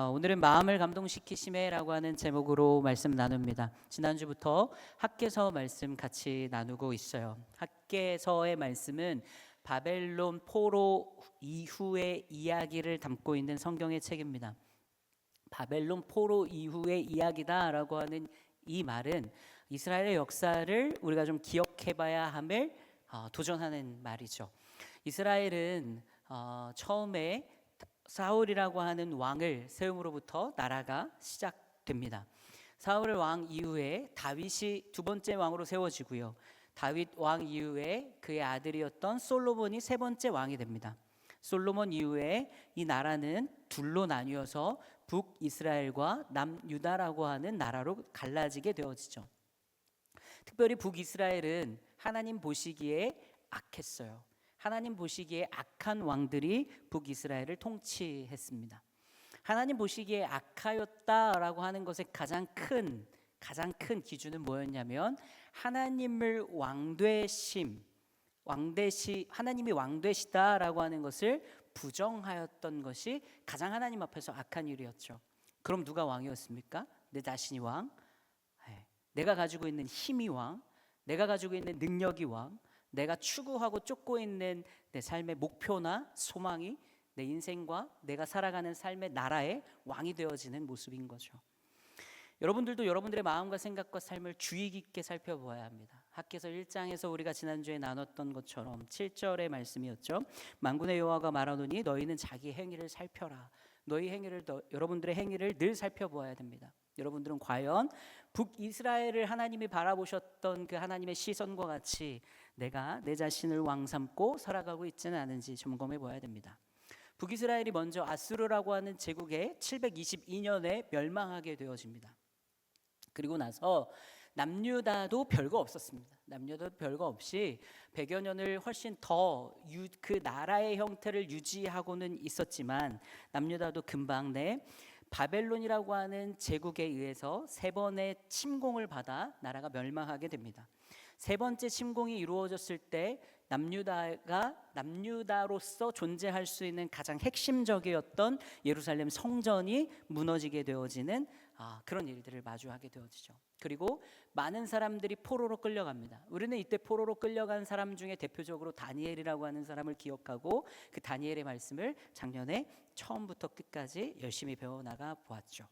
오늘은 마음을 감동시키심에라고 하는 제목으로 말씀 나눕니다. 지난주부터 학개서 말씀 같이 나누고 있어요. 학개서의 말씀은 바벨론 포로 이후의 이야기를 담고 있는 성경의 책입니다. 바벨론 포로 이후의 이야기다라고 하는 이 말은 이스라엘의 역사를 우리가 좀 기억해봐야 함을 도전하는 말이죠. 이스라엘은 처음에 사울이라고 하는 왕을 세움으로부터 나라가 시작됩니다. 사울 왕 이후에 다윗이 두 번째 왕으로 세워지고요. 다윗 왕 이후에 그의 아들이었던 솔로몬이 세 번째 왕이 됩니다. 솔로몬 이후에 이 나라는 둘로 나뉘어서 북이스라엘과 남유다라고 하는 나라로 갈라지게 되어지죠. 특별히 북이스라엘은 하나님 보시기에 악했어요. 하나님 보시기에 악한 왕들이 북이스라엘을 통치했습니다. 하나님 보시기에 악하였다라고 하는 것의 가장 큰 기준은 뭐였냐면 하나님을 하나님이 왕되시다라고 하는 것을 부정하였던 것이 가장 하나님 앞에서 악한 일이었죠. 그럼 누가 왕이었습니까? 내 자신이 왕, 내가 가지고 있는 힘이 왕, 내가 가지고 있는 능력이 왕, 내가 추구하고 쫓고 있는 내 삶의 목표나 소망이 내 인생과 내가 살아가는 삶의 나라의 왕이 되어지는 모습인 거죠. 여러분들도 여러분들의 마음과 생각과 삶을 주의 깊게 살펴보아야 합니다. 학개서 1장에서 우리가 지난주에 나눴던 것처럼 7절의 말씀이었죠. 만군의 여호와가 말하노니 너희는 자기 행위를 살펴라. 여러분들의 행위를 늘 살펴보아야 됩니다. 여러분들은 과연 북이스라엘을 하나님이 바라보셨던 그 하나님의 시선과 같이 내가 내 자신을 왕 삼고 살아가고 있지는 않은지 점검해 보아야 됩니다. 북이스라엘이 먼저 아수르라고 하는 제국에 722년에 멸망하게 되어집니다. 그리고 나서 남유다도 별거 없었습니다. 남유다도 별거 없이 100여 년을 훨씬 더 그 나라의 형태를 유지하고는 있었지만 남유다도 금방 바벨론이라고 하는 제국에 의해서 세 번의 침공을 받아 나라가 멸망하게 됩니다. 세 번째 침공이 이루어졌을 때 남유다로서 존재할 수 있는 가장 핵심적이었던 예루살렘 성전이 무너지게 되어지는 그런 일들을 마주하게 되어지죠. 그리고 많은 사람들이 포로로 끌려갑니다. 우리는 이때 포로로 끌려간 사람 중에 대표적으로 다니엘이라고 하는 사람을 기억하고 그 다니엘의 말씀을 작년에 처음부터 끝까지 열심히 배워나가 보았죠.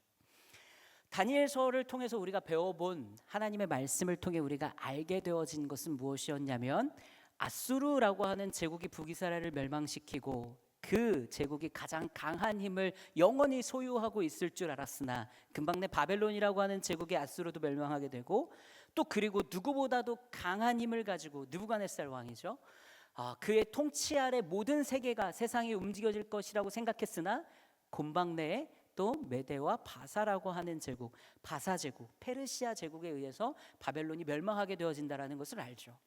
다니엘서를 통해서 우리가 배워본 하나님의 말씀을 통해 우리가 알게 되어진 것은 무엇이었냐면 아수르라고 하는 제국이 북이스라엘을 멸망시키고 그 제국이 가장 강한 힘을 영원히 소유하고 있을 줄 알았으나 금방 바벨론이라고 하는 제국이 아수르도 멸망하게 되고 또 그리고 누구보다도 강한 힘을 가지고 느부갓네살 왕이죠. 그의 통치 아래 모든 세상이 움직여질 것이라고 생각했으나 곰방 내에 또 메대와 바사라고 하는 제국, 바사 제국, 페르시아 제국에 의해서 바벨론이 멸망하게 되어진다라는 것을 알죠.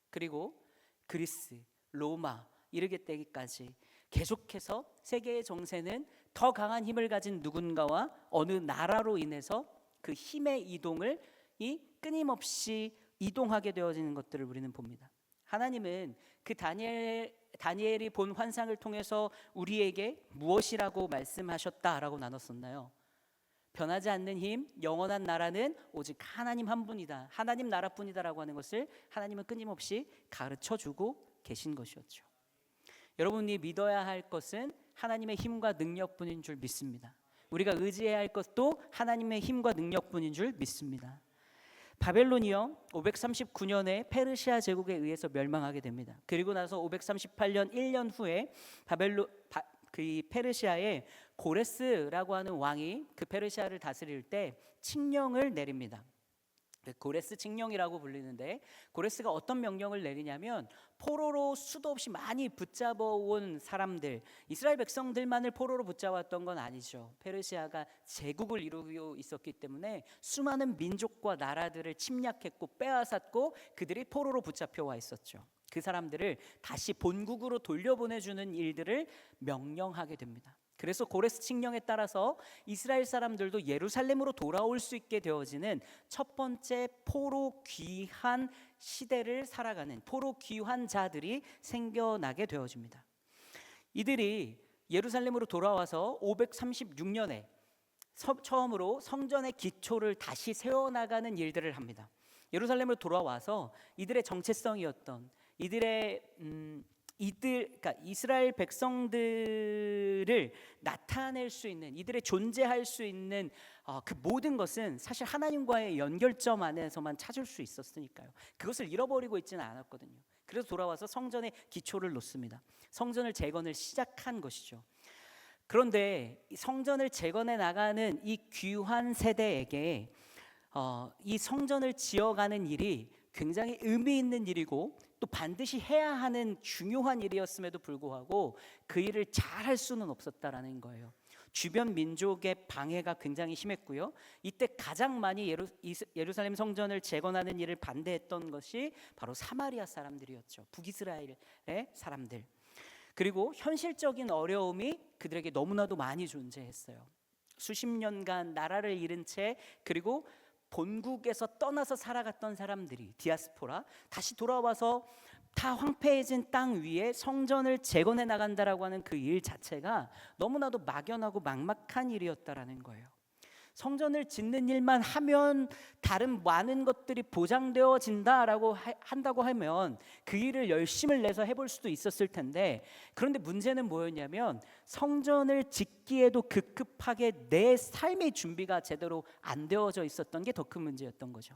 그리고 그리스, 로마 이르게 되기까지 계속해서 세계의 정세는 더 강한 힘을 가진 누군가와 어느 나라로 인해서 그 힘의 이동을 끊임없이 이동하게 되어지는 것들을 우리는 봅니다. 하나님은 그 다니엘이 본 환상을 통해서 우리에게 무엇이라고 말씀하셨다라고 나눴었나요? 변하지 않는 힘, 영원한 나라는 오직 하나님 한 분이다, 하나님 나라뿐이다라고 하는 것을 하나님은 끊임없이 가르쳐주고 계신 것이었죠. 여러분이 믿어야 할 것은 하나님의 힘과 능력뿐인 줄 믿습니다. 우리가 의지해야 할 것도 하나님의 힘과 능력뿐인 줄 믿습니다. 바벨론이요 539년에 페르시아 제국에 의해서 멸망하게 됩니다. 그리고 나서 538년 1년 후에 페르시아의 고레스라고 하는 왕이 그 페르시아를 다스릴 때 칙령을 내립니다. 고레스 칙령이라고 불리는데 고레스가 어떤 명령을 내리냐면 포로로 수도 없이 많이 붙잡아온 사람들, 이스라엘 백성들만을 포로로 붙잡았던 건 아니죠. 페르시아가 제국을 이루고 있었기 때문에 수많은 민족과 나라들을 침략했고 빼앗았고 그들이 포로로 붙잡혀와 있었죠. 그 사람들을 다시 본국으로 돌려보내주는 일들을 명령하게 됩니다. 그래서 고레스 칙령에 따라서 이스라엘 사람들도 예루살렘으로 돌아올 수 있게 되어지는 첫 번째 포로 귀환 시대를 살아가는 포로 귀환 자들이 생겨나게 되어집니다. 이들이 예루살렘으로 돌아와서 536년에 처음으로 성전의 기초를 다시 세워나가는 일들을 합니다. 예루살렘으로 돌아와서 이들의 정체성이었던 그러니까 이스라엘 백성들을 나타낼 수 있는, 이들의 존재할 수 있는 그 모든 것은 사실 하나님과의 연결점 안에서만 찾을 수 있었으니까요. 그것을 잃어버리고 있지는 않았거든요. 그래서 돌아와서 성전의 기초를 놓습니다. 성전을 재건을 시작한 것이죠. 그런데 성전을 재건해 나가는 이 귀한 세대에게 이 성전을 지어가는 일이 굉장히 의미 있는 일이고 또 반드시 해야 하는 중요한 일이었음에도 불구하고 그 일을 잘 할 수는 없었다라는 거예요. 주변 민족의 방해가 굉장히 심했고요. 이때 가장 많이 예루살렘 성전을 재건하는 일을 반대했던 것이 바로 사마리아 사람들이었죠. 북이스라엘의 사람들. 그리고 현실적인 어려움이 그들에게 너무나도 많이 존재했어요. 수십 년간 나라를 잃은 채 그리고 본국에서 떠나서 살아갔던 사람들이 디아스포라 다시 돌아와서 다 황폐해진 땅 위에 성전을 재건해 나간다라고 하는 그 일 자체가 너무나도 막연하고 막막한 일이었다라는 거예요. 성전을 짓는 일만 하면 다른 많은 것들이 보장되어진다라고 한다고 하면 그 일을 열심을 내서 해볼 수도 있었을 텐데, 그런데 문제는 뭐였냐면 성전을 짓기에도 급급하게 내 삶의 준비가 제대로 안 되어져 있었던 게 더 큰 문제였던 거죠.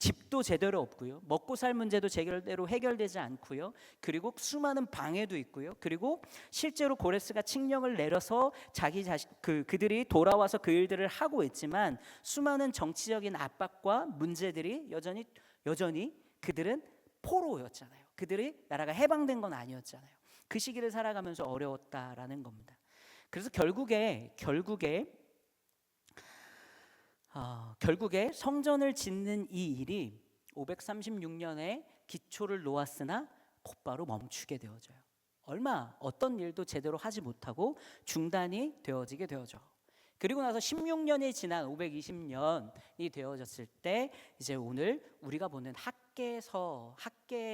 집도 제대로 없고요. 먹고 살 문제도 제대로 해결되지 않고요. 그리고 수많은 방해도 있고요. 그리고 실제로 고레스가 칙령을 내려서 그들이 돌아와서 그 일들을 하고 있지만 수많은 정치적인 압박과 문제들이 여전히 그들은 포로였잖아요. 그들이 나라가 해방된 건 아니었잖아요. 그 시기를 살아가면서 어려웠다라는 겁니다. 그래서 결국에 성전을 짓는 이 일이 536년에 기초를 놓았으나 곧바로 멈추게 되어져요. 어떤 일도 제대로 하지 못하고 중단이 되어지게 되어져. 그리고 나서 16년이 지난 520년이 되어졌을 때 이제 오늘 우리가 보는 학계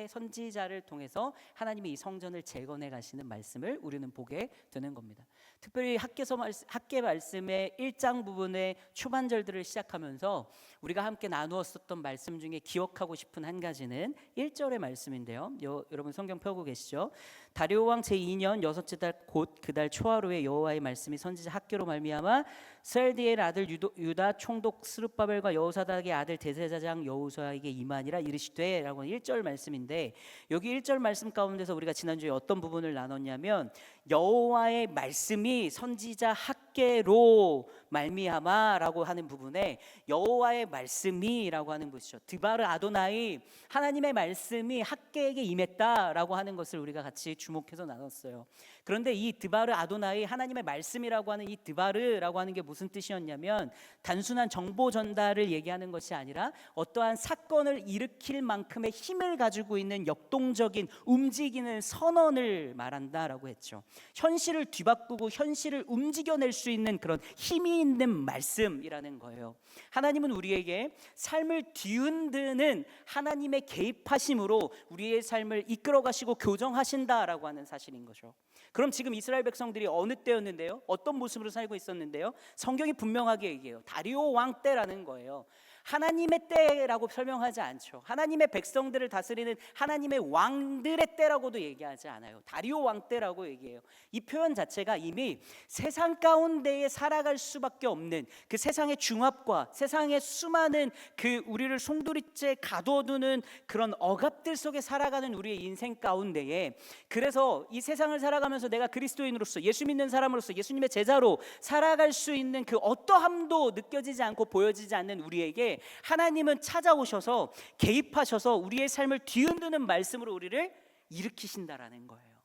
선지자를 통해서 하나님이 이 성전을 재건해 가시는 말씀을 우리는 보게 되는 겁니다. 특별히 학계 말씀의 1장 부분의 초반절들을 시작하면서 우리가 함께 나누었었던 말씀 중에 기억하고 싶은 한 가지는 1절의 말씀인데요. 여러분 성경 펴고 계시죠? 다리오 왕 제2년 여섯째 달 곧 그 달 초하루에 여호와의 말씀이 선지자 학계로 말미암아 스알디엘 아들 유다 총독 스룹바벨과 여호사닥의 아들 대제사장 여호수아에게 임하니라 이르시되 라고 1절 말씀인데, 여기 1절 말씀 가운데서 우리가 지난주에 어떤 부분을 나눴냐면 여호와의 말씀이 선지자 학계로 말미암아 라고 하는 부분에 여호와의 말씀이라고 하는 것이죠. 드바르 아도나이, 하나님의 말씀이 학계에게 임했다라고 하는 것을 우리가 같이 주목해서 나눴어요. 그런데 이 드바르 아도나이, 하나님의 말씀이라고 하는 이 드바르라고 하는 게 무슨 뜻이었냐면 단순한 정보 전달을 얘기하는 것이 아니라 어떠한 사건을 일으킬 만큼의 힘을 가지고 있는 역동적인 움직이는 선언을 말한다라고 했죠. 현실을 뒤바꾸고 현실을 움직여낼 수 있는 그런 힘이 있는 말씀이라는 거예요. 하나님은 우리에게 삶을 뒤흔드는 하나님의 개입하심으로 우리의 삶을 이끌어 가시고 교정하신다라고 하는 사실인 거죠. 그럼 지금 이스라엘 백성들이 어느 때였는데요? 어떤 모습으로 살고 있었는데요? 성경이 분명하게 얘기해요. 다리오 왕 때라는 거예요. 하나님의 때라고 설명하지 않죠. 하나님의 백성들을 다스리는 하나님의 왕들의 때라고도 얘기하지 않아요. 다리오 왕 때라고 얘기해요. 이 표현 자체가 이미 세상 가운데에 살아갈 수밖에 없는 그 세상의 중압과 세상의 수많은 그 우리를 송두리째 가둬두는 그런 억압들 속에 살아가는 우리의 인생 가운데에, 그래서 이 세상을 살아가면서 내가 그리스도인으로서 예수 믿는 사람으로서 예수님의 제자로 살아갈 수 있는 그 어떠함도 느껴지지 않고 보여지지 않는 우리에게 하나님은 찾아오셔서 개입하셔서 우리의 삶을 뒤흔드는 말씀으로 우리를 일으키신다라는 거예요.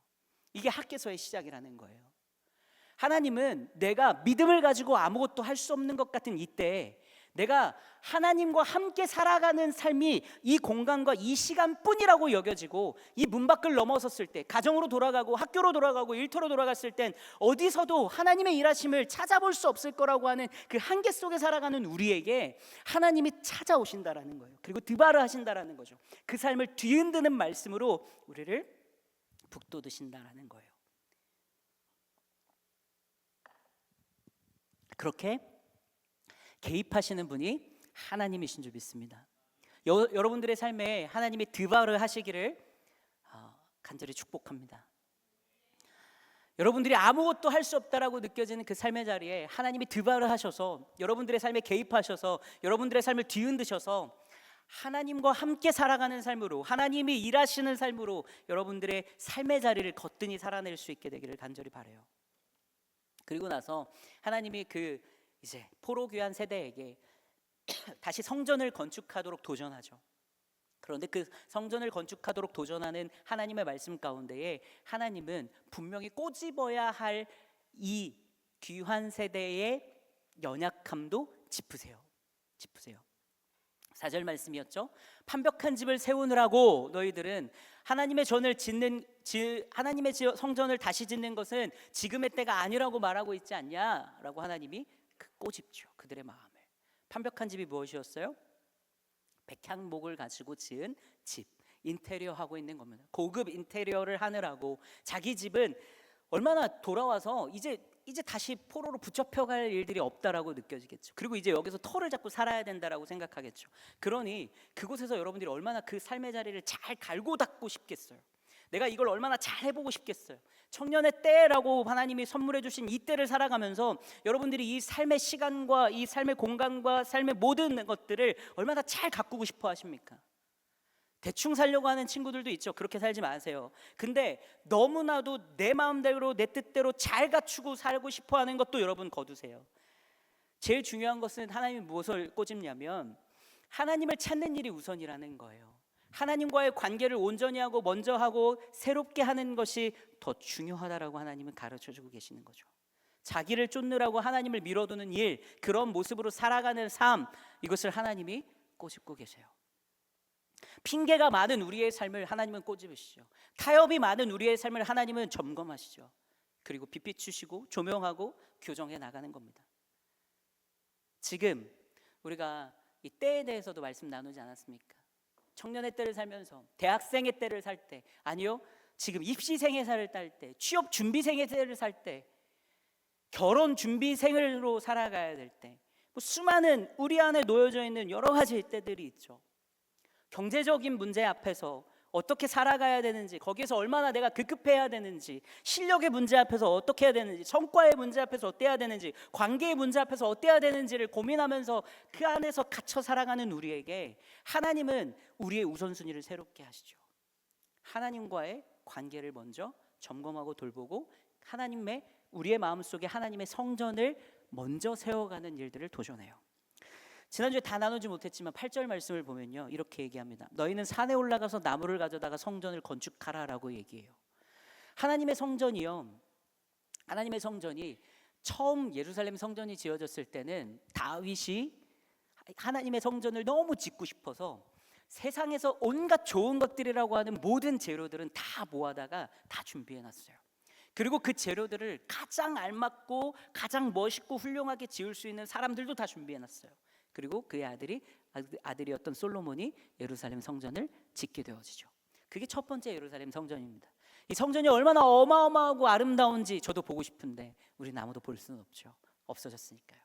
이게 학개서의 시작이라는 거예요. 하나님은 내가 믿음을 가지고 아무것도 할 수 없는 것 같은 이때 내가 하나님과 함께 살아가는 삶이 이 공간과 이 시간뿐이라고 여겨지고 이 문 밖을 넘어섰을 때, 가정으로 돌아가고 학교로 돌아가고 일터로 돌아갔을 땐 어디서도 하나님의 일하심을 찾아볼 수 없을 거라고 하는 그 한계 속에 살아가는 우리에게 하나님이 찾아오신다라는 거예요. 그리고 드바르 하신다라는 거죠. 그 삶을 뒤흔드는 말씀으로 우리를 북돋으신다라는 거예요. 그렇게 개입하시는 분이 하나님이신 줄 믿습니다. 여러분들의 삶에 하나님이 드바를 하시기를 간절히 축복합니다. 여러분들이 아무것도 할 수 없다라고 느껴지는 그 삶의 자리에 하나님이 드바를 하셔서 여러분들의 삶에 개입하셔서 여러분들의 삶을 뒤흔드셔서 하나님과 함께 살아가는 삶으로, 하나님이 일하시는 삶으로 여러분들의 삶의 자리를 거뜬히 살아낼 수 있게 되기를 간절히 바라요. 그리고 나서 하나님이 그 이제 포로 귀한 세대에게 다시 성전을 건축하도록 도전하죠. 그런데 그 성전을 건축하도록 도전하는 하나님의 말씀 가운데에 하나님은 분명히 꼬집어야 할 이 귀한 세대의 연약함도 짚으세요. 4절 말씀이었죠. 판벽한 집을 세우느라고 너희들은 하나님의 성전을 다시 짓는 것은 지금의 때가 아니라고 말하고 있지 않냐라고 하나님이 꼬집죠. 그들의 마음을. 판벽한 집이 무엇이었어요? 백향목을 가지고 지은 집, 인테리어 하고 있는 겁니다. 고급 인테리어를 하느라고 자기 집은 얼마나 돌아와서 이제 다시 포로로 붙잡혀갈 일들이 없다라고 느껴지겠죠. 그리고 이제 여기서 터를 잡고 살아야 된다라고 생각하겠죠. 그러니 그곳에서 여러분들이 얼마나 그 삶의 자리를 잘 갈고 닦고 싶겠어요. 내가 이걸 얼마나 잘 해보고 싶겠어요. 청년의 때라고 하나님이 선물해 주신 이 때를 살아가면서 여러분들이 이 삶의 시간과 이 삶의 공간과 삶의 모든 것들을 얼마나 잘 가꾸고 싶어 하십니까? 대충 살려고 하는 친구들도 있죠. 그렇게 살지 마세요. 근데 너무나도 내 마음대로 내 뜻대로 잘 갖추고 살고 싶어 하는 것도 여러분 거두세요. 제일 중요한 것은 하나님이 무엇을 꼬집냐면 하나님을 찾는 일이 우선이라는 거예요. 하나님과의 관계를 온전히 하고 먼저 하고 새롭게 하는 것이 더 중요하다라고 하나님은 가르쳐주고 계시는 거죠. 자기를 쫓느라고 하나님을 밀어두는 일, 그런 모습으로 살아가는 삶, 이것을 하나님이 꼬집고 계세요. 핑계가 많은 우리의 삶을 하나님은 꼬집으시죠. 타협이 많은 우리의 삶을 하나님은 점검하시죠. 그리고 빛 비추시고 조명하고 교정해 나가는 겁니다. 지금 우리가 이 때에 대해서도 말씀 나누지 않았습니까? 청년의 때를 살면서, 대학생의 때를 살 때, 아니요, 지금 입시생의 살을 딸 때, 취업 준비생의 때를 살 때, 결혼 준비생으로 살아가야 될 때, 수많은 우리 안에 놓여져 있는 여러 가지 때들이 있죠. 경제적인 문제 앞에서 어떻게 살아가야 되는지, 거기에서 얼마나 내가 급급해야 되는지, 실력의 문제 앞에서 어떻게 해야 되는지, 성과의 문제 앞에서 어때야 되는지, 관계의 문제 앞에서 어때야 되는지를 고민하면서 그 안에서 갇혀 살아가는 우리에게 하나님은 우리의 우선순위를 새롭게 하시죠. 하나님과의 관계를 먼저 점검하고 돌보고 우리의 마음속에 하나님의 성전을 먼저 세워가는 일들을 도전해요. 지난주에 다 나누지 못했지만 8절 말씀을 보면요, 이렇게 얘기합니다. 너희는 산에 올라가서 나무를 가져다가 성전을 건축하라라고 얘기해요. 하나님의 성전이 처음 예루살렘 성전이 지어졌을 때는 다윗이 하나님의 성전을 너무 짓고 싶어서 세상에서 온갖 좋은 것들이라고 하는 모든 재료들은 다 모아다가 다 준비해놨어요. 그리고 그 재료들을 가장 알맞고 가장 멋있고 훌륭하게 지을 수 있는 사람들도 다 준비해놨어요. 그리고 그의 아들이었던 솔로몬이 예루살렘 성전을 짓게 되어지죠. 그게 첫 번째 예루살렘 성전입니다. 이 성전이 얼마나 어마어마하고 아름다운지 저도 보고 싶은데 우리는 아무도 볼 수는 없죠. 없어졌으니까요.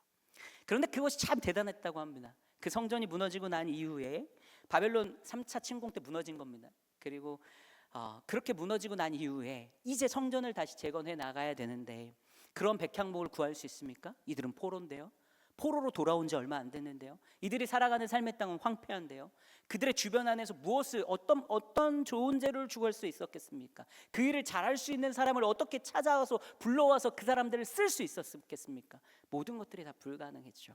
그런데 그것이 참 대단했다고 합니다. 그 성전이 무너지고 난 이후에 바벨론 3차 침공 때 무너진 겁니다. 그리고 그렇게 무너지고 난 이후에 이제 성전을 다시 재건해 나가야 되는데 그런 백향목을 구할 수 있습니까? 이들은 포로인데요. 포로로 돌아온 지 얼마 안 됐는데요. 이들이 살아가는 삶의 땅은 황폐한데요. 그들의 주변 안에서 어떤 좋은 재료를 구할 수 있었겠습니까? 그 일을 잘할 수 있는 사람을 어떻게 찾아와서 불러와서 그 사람들을 쓸 수 있었겠습니까? 모든 것들이 다 불가능했죠.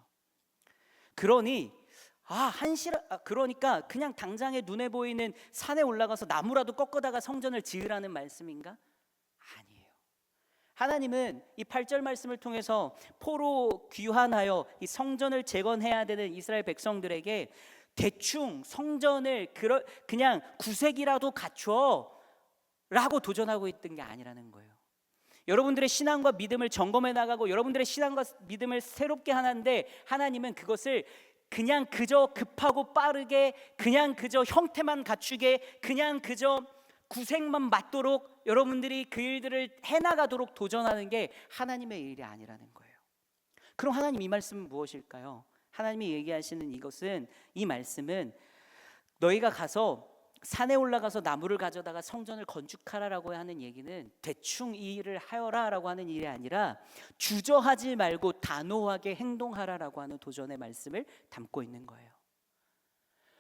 그러니까 그냥 당장에 눈에 보이는 산에 올라가서 나무라도 꺾어다가 성전을 지으라는 말씀인가? 아니에요. 하나님은 이 8절 말씀을 통해서 포로 귀환하여 이 성전을 재건해야 되는 이스라엘 백성들에게 대충 성전을 그냥 구색이라도 갖춰 라고 도전하고 있던 게 아니라는 거예요. 여러분들의 신앙과 믿음을 점검해 나가고 여러분들의 신앙과 믿음을 새롭게 하는데 하나님은 그것을 그냥 그저 급하고 빠르게 그냥 그저 형태만 갖추게 그냥 그저 구색만 맞도록 여러분들이 그 일들을 해나가도록 도전하는 게 하나님의 일이 아니라는 거예요. 그럼 하나님 이 말씀은 무엇일까요? 하나님이 얘기하시는 이것은, 이 말씀은 너희가 가서 산에 올라가서 나무를 가져다가 성전을 건축하라라고 하는 얘기는 대충 이 일을 하여라라고 하는 일이 아니라 주저하지 말고 단호하게 행동하라라고 하는 도전의 말씀을 담고 있는 거예요.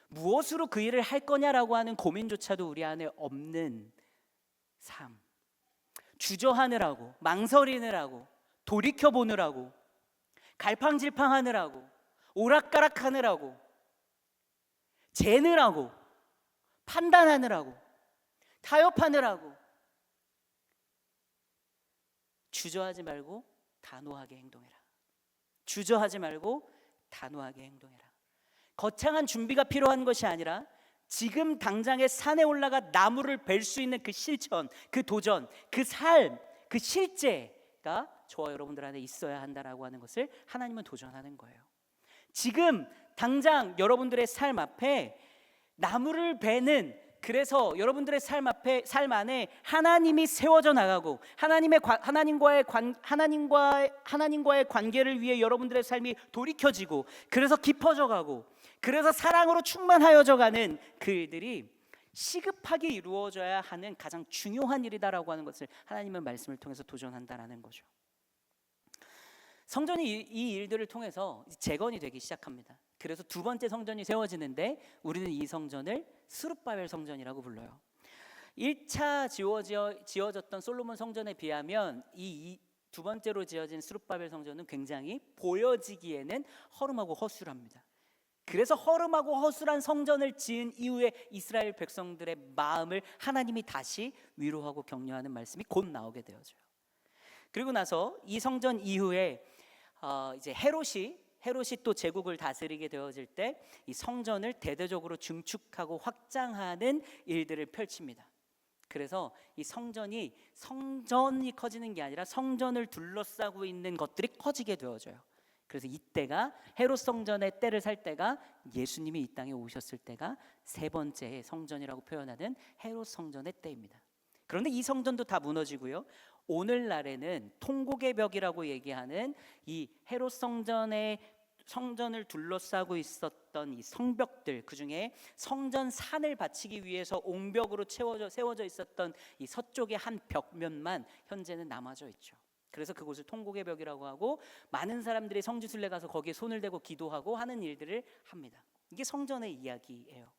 무엇으로 그 일을 할 거냐라고 하는 고민조차도 우리 안에 없는 삶, 주저하느라고, 망설이느라고, 돌이켜보느라고, 갈팡질팡하느라고, 오락가락하느라고, 재느라고, 판단하느라고, 타협하느라고, 주저하지 말고 단호하게 행동해라. 주저하지 말고 단호하게 행동해라. 거창한 준비가 필요한 것이 아니라 지금 당장에 산에 올라가 나무를 벨 수 있는 그 실천, 그 도전, 그 삶, 그 실제가 저와 여러분들 안에 있어야 한다라고 하는 것을 하나님은 도전하는 거예요. 지금 당장 여러분들의 삶 앞에 나무를 베는, 그래서 여러분들의 삶 안에 하나님이 세워져 나가고 하나님과의 관계를 위해 여러분들의 삶이 돌이켜지고, 그래서 깊어져 가고, 그래서 사랑으로 충만하여져 가는 그 일들이 시급하게 이루어져야 하는 가장 중요한 일이다라고 하는 것을 하나님은 말씀을 통해서 도전한다라는 거죠. 성전이 이 일들을 통해서 재건이 되기 시작합니다. 그래서 두 번째 성전이 세워지는데 우리는 이 성전을 스룹바벨 성전이라고 불러요. 1차 지어졌던 솔로몬 성전에 비하면 이 두 번째로 지어진 스룹바벨 성전은 굉장히 보여지기에는 허름하고 허술합니다. 그래서 허름하고 허술한 성전을 지은 이후에 이스라엘 백성들의 마음을 하나님이 다시 위로하고 격려하는 말씀이 곧 나오게 되어져요. 그리고 나서 이 성전 이후에 이제 헤롯이 또 제국을 다스리게 되어질 때 이 성전을 대대적으로 증축하고 확장하는 일들을 펼칩니다. 그래서 이 성전이 커지는 게 아니라 성전을 둘러싸고 있는 것들이 커지게 되어져요. 그래서 이때가 헤롯 성전의 때를 살 때가 예수님이 이 땅에 오셨을 때가 세 번째 성전이라고 표현하는 헤롯 성전의 때입니다. 그런데 이 성전도 다 무너지고요. 오늘날에는 통곡의 벽이라고 얘기하는 이 헤롯 성전을 둘러싸고 있었던 이 성벽들, 그중에 성전 산을 바치기 위해서 옹벽으로 세워져 있었던 이 서쪽의 한 벽면만 현재는 남아져 있죠. 그래서 그곳을 통곡의 벽이라고 하고, 많은 사람들이 성지순례 가서 거기에 손을 대고 기도하고 하는 일들을 합니다. 이게 성전의 이야기예요.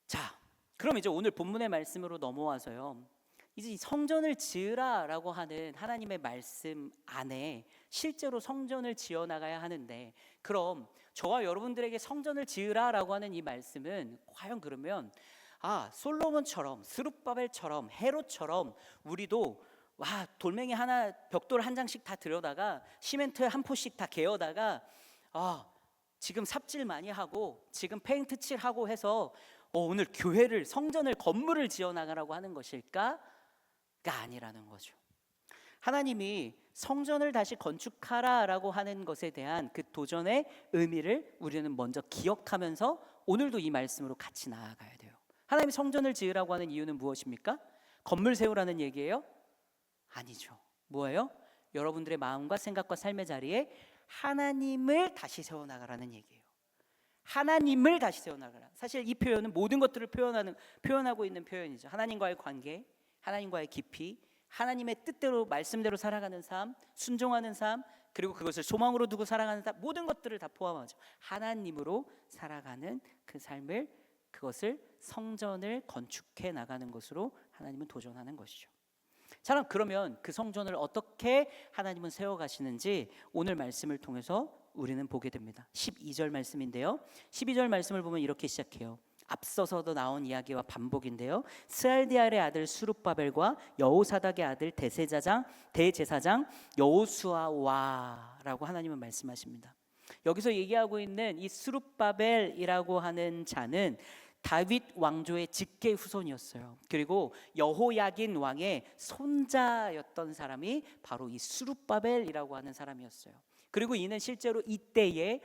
자, 그럼 이제 오늘 본문의 말씀으로 넘어와서요, 이제 이 성전을 지으라라고 하는 하나님의 말씀 안에 실제로 성전을 지어 나가야 하는데, 그럼 저와 여러분들에게 성전을 지으라라고 하는 이 말씀은 과연 그러면 솔로몬처럼, 스룹바벨처럼, 헤롯처럼 우리도 돌멩이 하나, 벽돌 한 장씩 다 들여다가 시멘트 한 포씩 다 개어다가 지금 삽질 많이 하고 지금 페인트 칠하고 해서 오늘 교회를, 성전을, 건물을 지어 나가라고 하는 것일까가 아니라는 거죠. 하나님이 성전을 다시 건축하라라고 하는 것에 대한 그 도전의 의미를 우리는 먼저 기억하면서 오늘도 이 말씀으로 같이 나아가야 돼요. 하나님이 성전을 지으라고 하는 이유는 무엇입니까? 건물 세우라는 얘기예요? 아니죠. 뭐예요? 여러분들의 마음과 생각과 삶의 자리에 하나님을 다시 세워나가라는 얘기예요. 하나님을 다시 세워나가라. 사실 이 표현은 모든 것들을 표현하고 있는 표현이죠. 하나님과의 관계, 하나님과의 깊이, 하나님의 뜻대로, 말씀대로 살아가는 삶, 순종하는 삶, 그리고 그것을 소망으로 두고 살아가는 삶, 모든 것들을 다 포함하죠. 하나님으로 살아가는 그 삶을, 그것을 성전을 건축해 나가는 것으로 하나님은 도전하는 것이죠. 자, 그러면 그 성전을 어떻게 하나님은 세워가시는지 오늘 말씀을 통해서 우리는 보게 됩니다. 12절 말씀인데요, 12절 말씀을 보면 이렇게 시작해요. 앞서서도 나온 이야기와 반복인데요, 스알디엘의 아들 수룹바벨과 여호사닥의 아들 대제사장 여호수아와라고 하나님은 말씀하십니다. 여기서 얘기하고 있는 이 수룹바벨이라고 하는 자는 다윗 왕조의 직계 후손이었어요. 그리고 여호야긴 왕의 손자였던 사람이 바로 이 수룹바벨이라고 하는 사람이었어요. 그리고 이는 실제로 이때에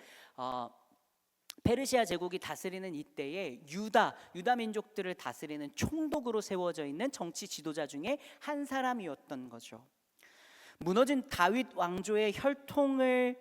페르시아 제국이 다스리는 이때에 유다 민족들을 다스리는 총독으로 세워져 있는 정치 지도자 중에 한 사람이었던 거죠. 무너진 다윗 왕조의 혈통을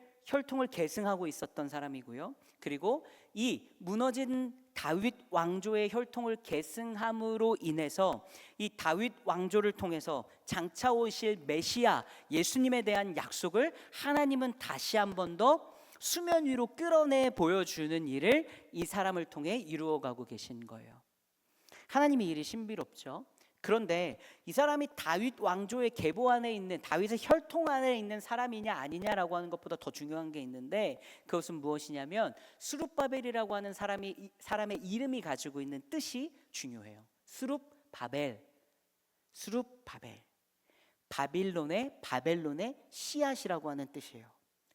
계승하고 있었던 사람이고요. 그리고 이 무너진 다윗 왕조의 혈통을 계승함으로 인해서 이 다윗 왕조를 통해서 장차 오실 메시아 예수님에 대한 약속을 하나님은 다시 한 번 더 수면 위로 끌어내 보여주는 일을 이 사람을 통해 이루어가고 계신 거예요. 하나님의 일이 신비롭죠. 그런데 이 사람이 다윗 왕조의 계보 안에 있는, 다윗의 혈통 안에 있는 사람이냐 아니냐라고 하는 것보다 더 중요한 게 있는데, 그것은 무엇이냐면 스룹바벨이라고 하는 사람의 이름이 가지고 있는 뜻이 중요해요. 스룹바벨. 바벨론의 씨앗이라고 하는 뜻이에요.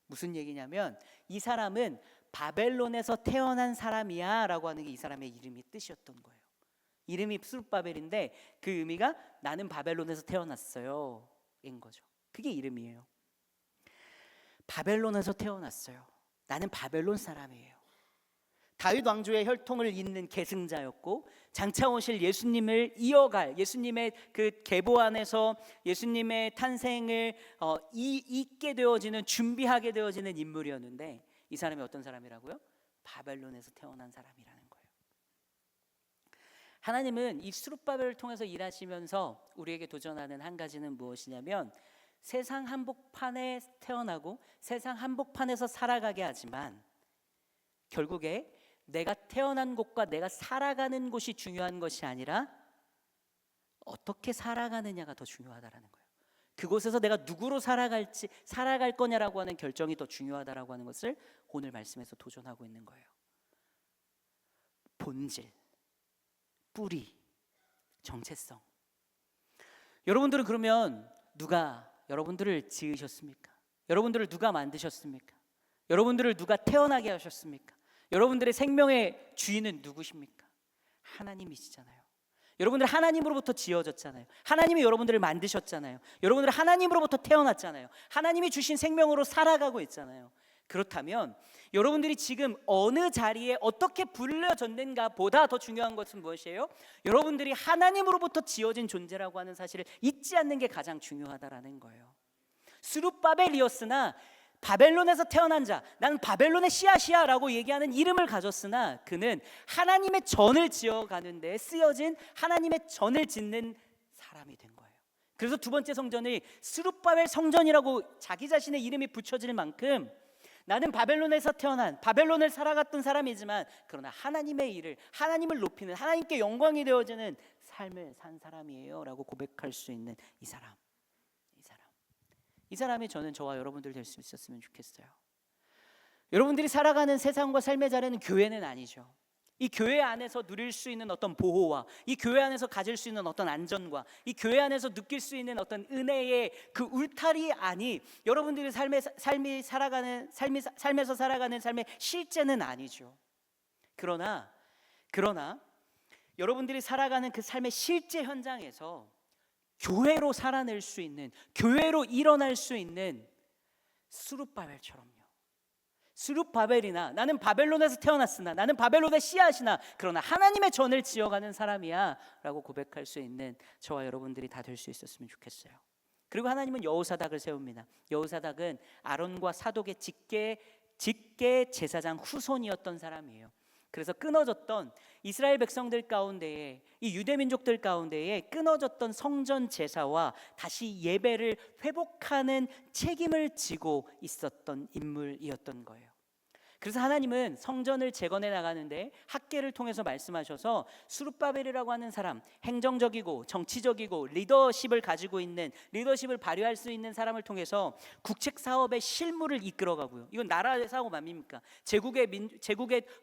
무슨 얘기냐면 이 사람은 바벨론에서 태어난 사람이야 라고 하는 게 이 사람의 이름의 뜻이었던 거예요. 이름이 스룹바벨인데 그 의미가 나는 바벨론에서 태어났어요 인 거죠. 그게 이름이에요. 바벨론에서 태어났어요. 나는 바벨론 사람이에요. 다윗 왕조의 혈통을 잇는 계승자였고 장차 오실 예수님을 이어갈, 예수님의 그 계보 안에서 예수님의 탄생을 잇게 되어지는, 준비하게 되어지는 인물이었는데 이 사람이 어떤 사람이라고요? 바벨론에서 태어난 사람이라는 거예요. 하나님은 이 스룹바벨을 통해서 일하시면서 우리에게 도전하는 한 가지는 무엇이냐면, 세상 한복판에 태어나고 세상 한복판에서 살아가게 하지만 결국에 내가 태어난 곳과 내가 살아가는 곳이 중요한 것이 아니라 어떻게 살아가느냐가 더 중요하다라는 거예요. 그곳에서 내가 누구로 살아갈 거냐라고 하는 결정이 더 중요하다라고 하는 것을 오늘 말씀에서 도전하고 있는 거예요. 본질, 뿌리, 정체성. 여러분들은 그러면 누가 여러분들을 지으셨습니까? 여러분들을 누가 만드셨습니까? 여러분들을 누가 태어나게 하셨습니까? 여러분들의 생명의 주인은 누구십니까? 하나님이시잖아요. 여러분들 하나님으로부터 지어졌잖아요. 하나님이 여러분들을 만드셨잖아요. 여러분들 하나님으로부터 태어났잖아요. 하나님이 주신 생명으로 살아가고 있잖아요. 그렇다면 여러분들이 지금 어느 자리에 어떻게 불려졌는가 보다 더 중요한 것은 무엇이에요? 여러분들이 하나님으로부터 지어진 존재라고 하는 사실을 잊지 않는 게 가장 중요하다라는 거예요. 스룹바벨이었으나, 바벨론에서 태어난 자, 나는 바벨론의 씨앗이야 라고 얘기하는 이름을 가졌으나 그는 하나님의 전을 지어가는 데 쓰여진 하나님의 전을 짓는 사람이 된 거예요. 그래서 두 번째 성전이 스룹바벨 성전이라고 자기 자신의 이름이 붙여질 만큼 나는 바벨론에서 태어난, 바벨론을 살아갔던 사람이지만 그러나 하나님의 일을, 하나님을 높이는, 하나님께 영광이 되어지는 삶을 산 사람이에요 라고 고백할 수 있는 이 사람이 저는 저와 여러분들 될 수 있었으면 좋겠어요. 여러분들이 살아가는 세상과 삶의 자리는 교회는 아니죠. 이 교회 안에서 누릴 수 있는 어떤 보호와 이 교회 안에서 가질 수 있는 어떤 안전과 이 교회 안에서 느낄 수 있는 어떤 은혜의 그 울타리 아니, 여러분들이 삶에서 살아가는 삶의 실제는 아니죠. 그러나 여러분들이 살아가는 그 삶의 실제 현장에서 교회로 살아낼 수 있는, 교회로 일어날 수 있는 스룹바벨처럼요. 스룹바벨이나 나는 바벨론에서 태어났으나 나는 바벨론의 씨앗이나 그러나 하나님의 전을 지어가는 사람이야 라고 고백할 수 있는 저와 여러분들이 다 될 수 있었으면 좋겠어요. 그리고 하나님은 여호사닥을 세웁니다. 여호사닥은 아론과 사독의 직계 제사장 후손이었던 사람이에요. 그래서 끊어졌던 이스라엘 백성들 가운데에, 이 유대 민족들 가운데에 끊어졌던 성전 제사와 다시 예배를 회복하는 책임을 지고 있었던 인물이었던 거예요. 그래서 하나님은 성전을 재건해 나가는데 학계를 통해서 말씀하셔서 스룹바벨이라고 하는 사람, 행정적이고 정치적이고 리더십을 가지고 있는, 리더십을 발휘할 수 있는 사람을 통해서 국책 사업의 실무를 이끌어가고요. 이건 나라의 사업 아닙니까? 제국의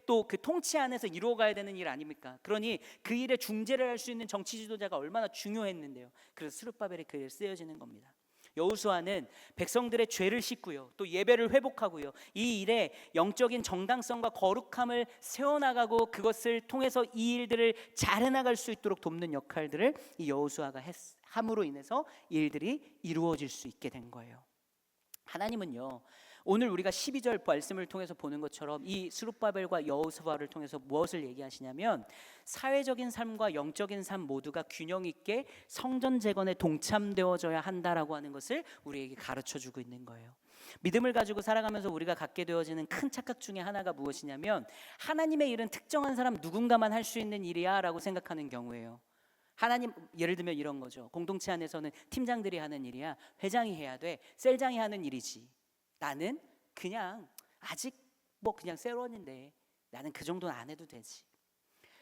또 그 통치 안에서 이루어가야 되는 일 아닙니까? 그러니 그 일에 중재를 할 수 있는 정치 지도자가 얼마나 중요했는데요. 그래서 스룹바벨이 그 일에 쓰여지는 겁니다. 여호수아는 백성들의 죄를 씻고요, 또 예배를 회복하고요, 이 일에 영적인 정당성과 거룩함을 세워나가고 그것을 통해서 이 일들을 잘 해나갈 수 있도록 돕는 역할들을 이 여호수아가 함으로 인해서 이 일들이 이루어질 수 있게 된 거예요. 하나님은요, 오늘 우리가 12절 말씀을 통해서 보는 것처럼 이 스룹바벨과 여호수아를 통해서 무엇을 얘기하시냐면 사회적인 삶과 영적인 삶 모두가 균형 있게 성전 재건에 동참되어져야 한다라고 하는 것을 우리에게 가르쳐주고 있는 거예요. 믿음을 가지고 살아가면서 우리가 갖게 되어지는 큰 착각 중에 하나가 무엇이냐면 하나님의 일은 특정한 사람 누군가만 할 수 있는 일이야 라고 생각하는 경우예요. 하나님, 예를 들면 이런 거죠. 공동체 안에서는 팀장들이 하는 일이야, 회장이 해야 돼, 셀장이 하는 일이지. 나는 그냥 아직 그냥 셀원인데 나는 그 정도는 안 해도 되지.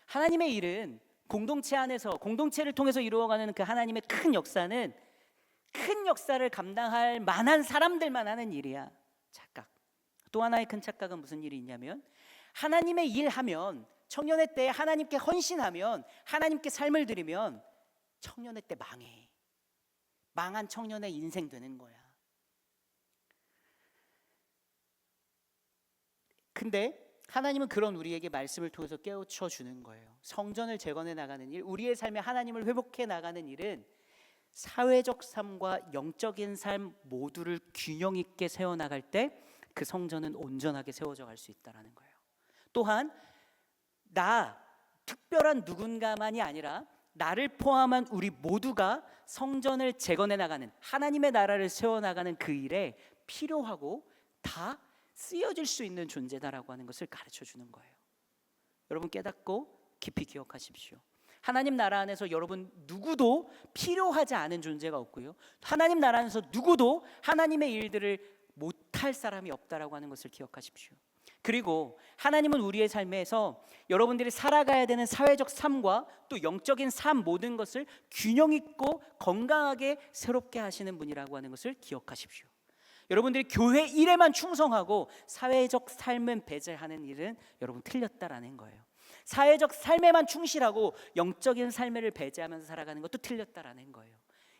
하나님의 일은 공동체 안에서 공동체를 통해서 이루어가는 그 하나님의 큰 역사는 큰 역사를 감당할 만한 사람들만 하는 일이야. 착각. 또 하나의 큰 착각은 무슨 일이 있냐면 하나님의 일하면 청년의 때에 하나님께 헌신하면 하나님께 삶을 드리면 청년의 때 망해. 망한 청년의 인생 되는 거야. 근데 하나님은 그런 우리에게 말씀을 통해서 깨우쳐 주는 거예요. 성전을 재건해 나가는 일, 우리의 삶에 하나님을 회복해 나가는 일은 사회적 삶과 영적인 삶 모두를 균형 있게 세워나갈 때 그 성전은 온전하게 세워져 갈 수 있다는 거예요. 또한 나 특별한 누군가만이 아니라 나를 포함한 우리 모두가 성전을 재건해 나가는 하나님의 나라를 세워나가는 그 일에 필요하고 다 쓰여질 수 있는 존재다라고 하는 것을 가르쳐 주는 거예요. 여러분 깨닫고 깊이 기억하십시오. 하나님 나라 안에서 여러분 누구도 필요하지 않은 존재가 없고요, 하나님 나라 안에서 누구도 하나님의 일들을 못할 사람이 없다라고 하는 것을 기억하십시오. 그리고 하나님은 우리의 삶에서 여러분들이 살아가야 되는 사회적 삶과 또 영적인 삶 모든 것을 균형 있고 건강하게 새롭게 하시는 분이라고 하는 것을 기억하십시오. 여러분들이 교회 일에만 충성하고 사회적 삶은 배제하는 일은 여러분 틀렸다라는 거예요. 사회적 삶에만 충실하고 영적인 삶을 배제하면서 살아가는 것도 틀렸다라는 거예요.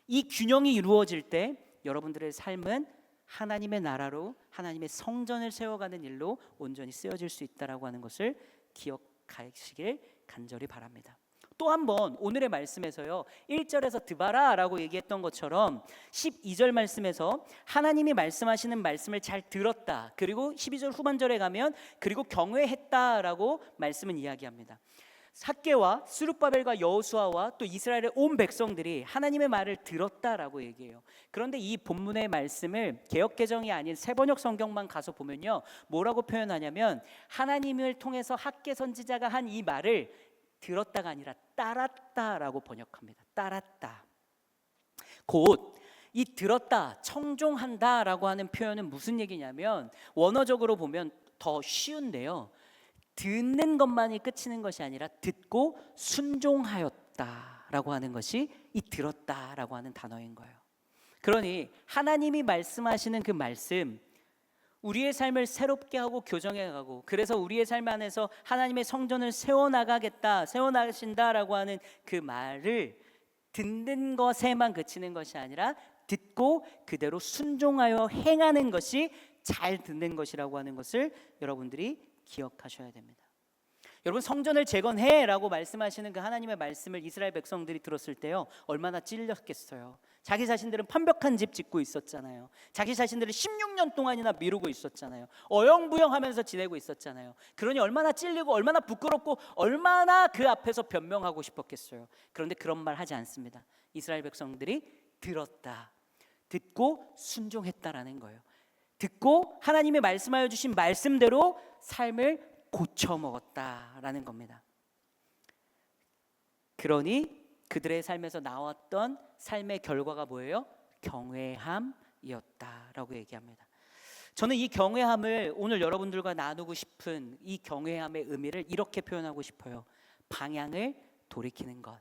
이 균형이 이루어질 때 여러분들의 삶은 하나님의 나라로 하나님의 성전을 세워가는 일로 온전히 쓰여질 수 있다라고 하는 것을 기억하시길 간절히 바랍니다. 또 한 번 오늘의 말씀에서요 1절에서 드바라라고 얘기했던 것처럼 12절 말씀에서 하나님이 말씀하시는 말씀을 잘 들었다, 그리고 12절 후반절에 가면 그리고 경외했다라고 말씀은 이야기합니다. 삭개와 스룹바벨과 여호수아와 또 이스라엘의 온 백성들이 하나님의 말을 들었다라고 얘기해요. 그런데 이 본문의 말씀을 개역개정이 아닌 새번역 성경만 가서 보면요 뭐라고 표현하냐면 하나님을 통해서 삭개 선지자가 한 이 말을 들었다가 아니라 따랐다라고 번역합니다. 따랐다. 곧 이 들었다, 청종한다라고 하는 표현은 무슨 얘기냐면 원어적으로 보면 더 쉬운데요, 듣는 것만이 끝이는 것이 아니라 듣고 순종하였다라고 하는 것이 이 들었다라고 하는 단어인 거예요. 그러니 하나님이 말씀하시는 그 말씀, 우리의 삶을 새롭게 하고 교정해가고, 그래서 우리의 삶 안에서 하나님의 성전을 세워나가겠다, 세워나가신다라고 하는 그 말을 듣는 것에만 그치는 것이 아니라 듣고 그대로 순종하여 행하는 것이 잘 듣는 것이라고 하는 것을 여러분들이 기억하셔야 됩니다. 여러분 성전을 재건해라고 말씀하시는 그 하나님의 말씀을 이스라엘 백성들이 들었을 때요 얼마나 찔렸겠어요. 자기 자신들은 완벽한 집 짓고 있었잖아요. 자기 자신들은 16년 동안이나 미루고 있었잖아요. 어영부영하면서 지내고 있었잖아요. 그러니 얼마나 찔리고 얼마나 부끄럽고 얼마나 그 앞에서 변명하고 싶었겠어요. 그런데 그런 말 하지 않습니다. 이스라엘 백성들이 들었다, 듣고 순종했다라는 거예요. 듣고 하나님이 말씀하여 주신 말씀대로 삶을 고쳐 먹었다라는 겁니다. 그러니 그들의 삶에서 나왔던 삶의 결과가 뭐예요? 경외함이었다라고 얘기합니다. 저는 이 경외함을 오늘 여러분들과 나누고 싶은 이 경외함의 의미를 이렇게 표현하고 싶어요. 방향을 돌이키는 것.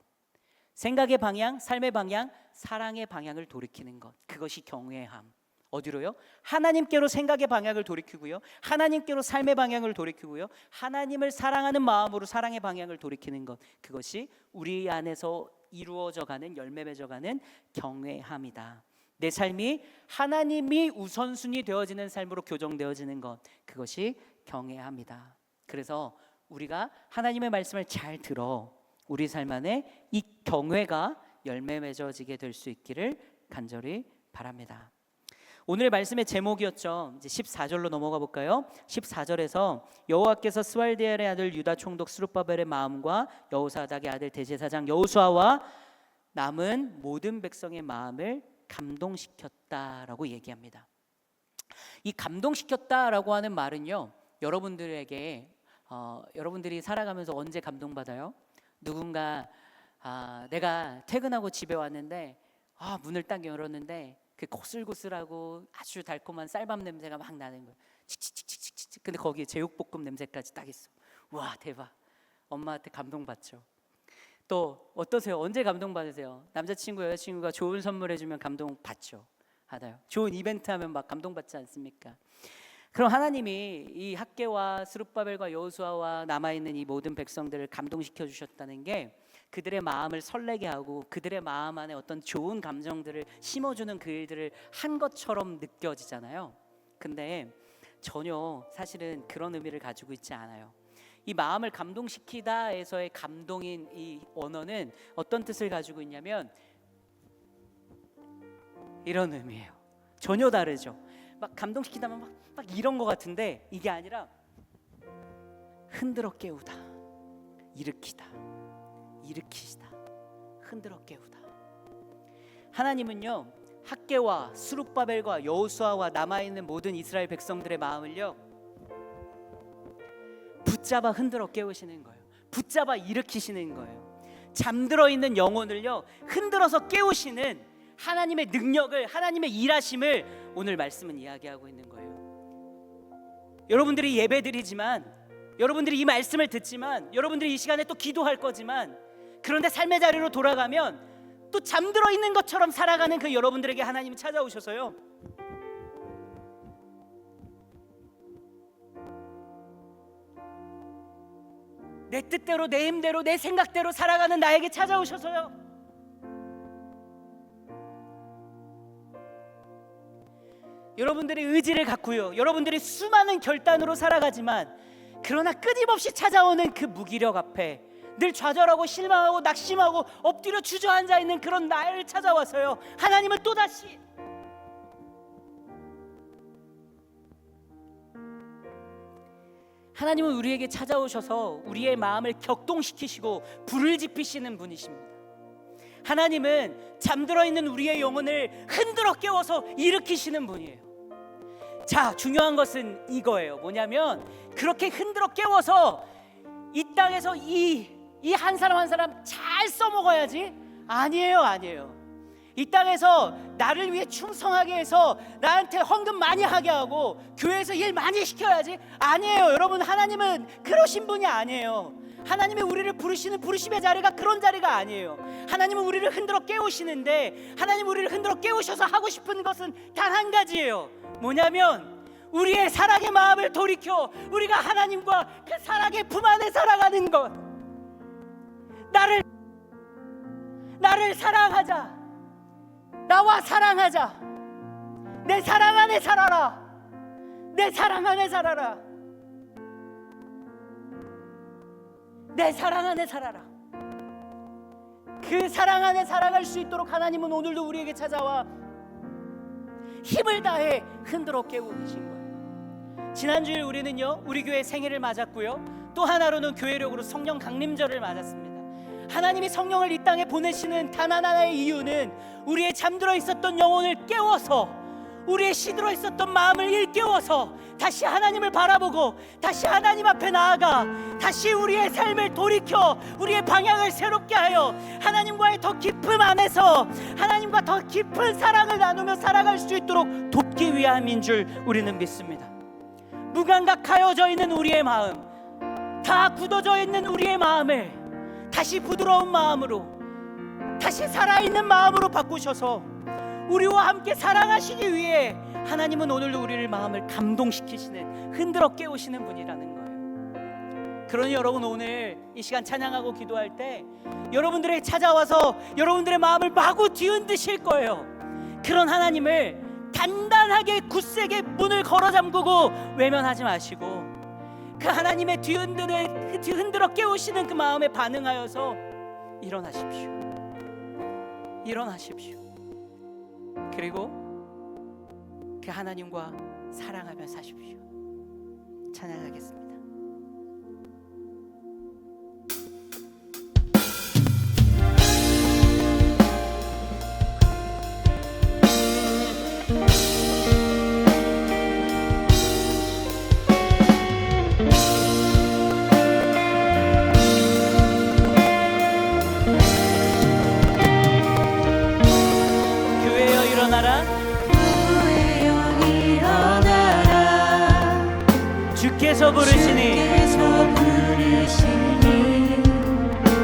생각의 방향, 삶의 방향, 사랑의 방향을 돌이키는 것. 그것이 경외함. 어디로요? 하나님께로 생각의 방향을 돌이키고요, 하나님께로 삶의 방향을 돌이키고요, 하나님을 사랑하는 마음으로 사랑의 방향을 돌이키는 것. 그것이 우리 안에서 이루어져가는, 열매 맺어가는 경외함이다. 내 삶이 하나님이 우선순위 되어지는 삶으로 교정되어지는 것, 그것이 경외함이다. 그래서 우리가 하나님의 말씀을 잘 들어 우리 삶 안에 이 경외가 열매 맺어지게 될 수 있기를 간절히 바랍니다. 오늘 말씀의 제목이었죠. 이제 14절로 넘어가 볼까요? 14절에서 여호와께서 스왈디엘의 아들 유다 총독 스룹바벨의 마음과 여호사닥의 아들 대제사장 여호수아와 남은 모든 백성의 마음을 감동시켰다라고 얘기합니다. 이 감동시켰다라고 하는 말은요, 여러분들에게 여러분들이 살아가면서 언제 감동받아요? 누군가 내가 퇴근하고 집에 왔는데 문을 딱 열었는데 그 고슬고슬하고 아주 달콤한 쌀밥 냄새가 막 나는 거예요. 칙칙칙칙칙. 근데 거기에 제육볶음 냄새까지 딱 있어. 와, 대박. 엄마한테 감동받죠. 또 어떠세요? 언제 감동받으세요? 남자친구 여자친구가 좋은 선물 해주면 감동받죠. 받아요. 좋은 이벤트 하면 막 감동받지 않습니까? 그럼 하나님이 이 학개와 스룹바벨과 여호수아와 남아있는 이 모든 백성들을 감동시켜 주셨다는 게 그들의 마음을 설레게 하고 그들의 마음 안에 어떤 좋은 감정들을 심어주는 그 일들을 한 것처럼 느껴지잖아요. 근데 전혀 사실은 그런 의미를 가지고 있지 않아요. 이 마음을 감동시키다에서의 감동인 이 언어는 어떤 뜻을 가지고 있냐면 이런 의미예요. 전혀 다르죠. 막 감동시키다면 막 이런 것 같은데 이게 아니라 흔들어 깨우다, 일으키다, 일으키시다, 흔들어 깨우다. 하나님은요, 학개와 스룹바벨과 여호수아와 남아있는 모든 이스라엘 백성들의 마음을요 붙잡아 흔들어 깨우시는 거예요. 붙잡아 일으키시는 거예요. 잠들어 있는 영혼을요 흔들어서 깨우시는 하나님의 능력을, 하나님의 일하심을 오늘 말씀은 이야기하고 있는 거예요. 여러분들이 예배드리지만, 여러분들이 이 말씀을 듣지만, 여러분들이 이 시간에 또 기도할 거지만, 그런데 삶의 자리로 돌아가면 또 잠들어 있는 것처럼 살아가는 그 여러분들에게 하나님이 찾아오셔서요 내 뜻대로, 내 힘대로, 내 생각대로 살아가는 나에게 찾아오셔서요 여러분들이 의지를 갖고요, 여러분들이 수많은 결단으로 살아가지만 그러나 끊임없이 찾아오는 그 무기력 앞에 늘 좌절하고 실망하고 낙심하고 엎드려 주저앉아 있는 그런 나를 찾아와서요 하나님은 또다시 하나님은 우리에게 찾아오셔서 우리의 마음을 격동시키시고 불을 지피시는 분이십니다. 하나님은 잠들어 있는 우리의 영혼을 흔들어 깨워서 일으키시는 분이에요. 자, 중요한 것은 이거예요. 뭐냐면 그렇게 흔들어 깨워서 이 땅에서 이 한 사람 한 사람 잘 써먹어야지? 아니에요. 이 땅에서 나를 위해 충성하게 해서 나한테 헌금 많이 하게 하고 교회에서 일 많이 시켜야지? 아니에요. 여러분, 하나님은 그러신 분이 아니에요. 하나님이 우리를 부르시는 부르심의 자리가 그런 자리가 아니에요. 하나님은 우리를 흔들어 깨우시는데, 하나님 우리를 흔들어 깨우셔서 하고 싶은 것은 단 한 가지예요. 뭐냐면 우리의 사랑의 마음을 돌이켜 우리가 하나님과 그 사랑의 품 안에 살아가는 것. 나를 사랑하자. 나와 사랑하자. 내 사랑 안에 살아라. 내 사랑 안에 살아라. 내 사랑 안에 살아라. 그 사랑 안에 살아갈 수 있도록 하나님은 오늘도 우리에게 찾아와 힘을 다해 흔들어 깨우고 계신 거예요. 지난주에 우리는요 우리 교회 생일을 맞았고요, 또 하나로는 교회력으로 성령 강림절을 맞았습니다. 하나님이 성령을 이 땅에 보내시는 단 하나의 이유는 우리의 잠들어 있었던 영혼을 깨워서, 우리의 시들어 있었던 마음을 일깨워서 다시 하나님을 바라보고 다시 하나님 앞에 나아가 다시 우리의 삶을 돌이켜 우리의 방향을 새롭게 하여 하나님과의 더 깊음 안에서 하나님과 더 깊은 사랑을 나누며 살아갈 수 있도록 돕기 위함인 줄 우리는 믿습니다. 무감각하여져 있는 우리의 마음, 다 굳어져 있는 우리의 마음을 다시 부드러운 마음으로, 다시 살아있는 마음으로 바꾸셔서 우리와 함께 사랑하시기 위해 하나님은 오늘도 우리를 마음을 감동시키시는, 흔들어 깨우시는 분이라는 거예요. 그러니 여러분, 오늘 이 시간 찬양하고 기도할 때 여러분들에게 찾아와서 여러분들의 마음을 마구 뒤흔드실 거예요. 그런 하나님을 단단하게 굳세게 문을 걸어 잠그고 외면하지 마시고 그 하나님의 흔들어 깨우시는 그 마음에 반응하여서 일어나십시오. 그리고 그 그렇게 하나님과 사랑하며 사십시오. 찬양하겠습니다. 교회여 일어나라. 주께서 부르시니